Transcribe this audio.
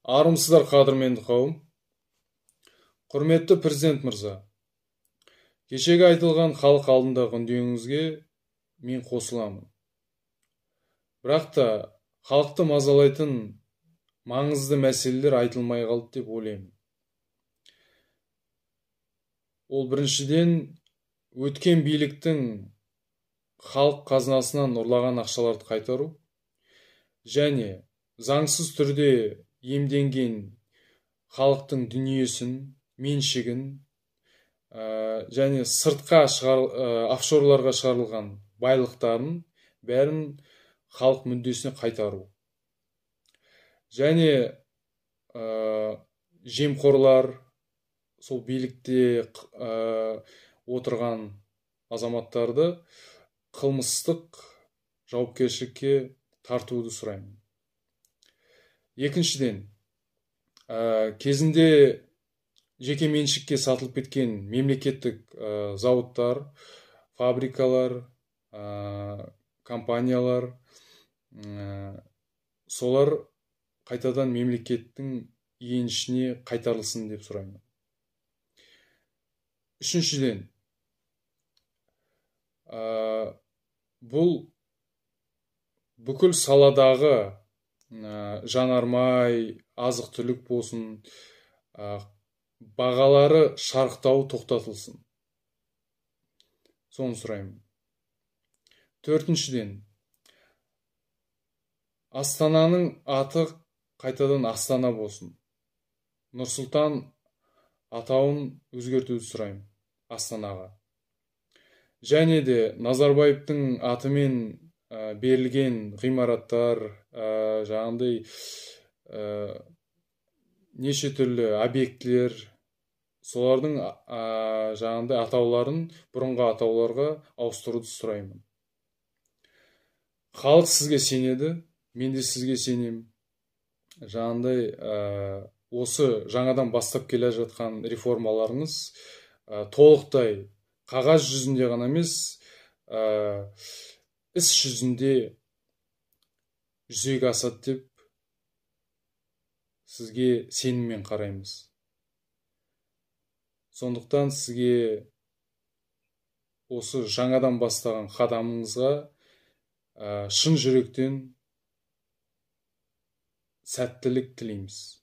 Армысыздар қадірменді қауым. Құрметті президент мырза, кешегі айтылған халық алдындағы үндеуіңізге мен қосыламын. Бірақ та халықты мазалайтын маңызды мәселелер айтылмай қалды деп ойлаймын. Ол біріншіден, өткен биліктің халық қазынасынан ұрлаған ақшаларды қайтару және заңсыз түрде иемденген халықтың дүниесін, меншігін және сыртқа офшорларға шығарылған байлықтарын бәрін халық мүддесіне қайтару. Және жемқорлар, сол билікте отырған азаматтарды қылмыстық жауапкершілікке тартуды сұраймын. Екіншіден, кезінде жеке меншікке сатылып кеткен мемлекеттік зауыттар, фабрикалар, компаниялар, солар қайтадан мемлекеттің еншісіне қайтарылсын деп сұраймын. Үшіншіден, бұл бүкіл саладағы жанармай, азық-түлік болсын, бағалары шарықтауы тоқтатылсын. Соны сұраймын. Төртіншіден, Астананың аты қайтадан Астана болсын. Нұрсұлтан атауын өзгертуді сұраймын Астанаға. Және де Назарбаевтың атымен берілген ғимараттар, жаңағындай неше түрлі объектілер, солардың жаңағындай атауларын бұрынғы атауларға ауыстыруды сұраймын. Халық сізге сенеді, мен де сізге сенемін. Жаңағындай осы жаңадан бастап келе жатқан реформаларыңыз толықтай қағаз жүзінде ғана емес, іс жүзінде жүзеге асады деп сізге сеніммен қараймыз. Сондықтан сізге осы жаңадан бастаған қадамыңызға шын жүректен сәттілік тілейміз.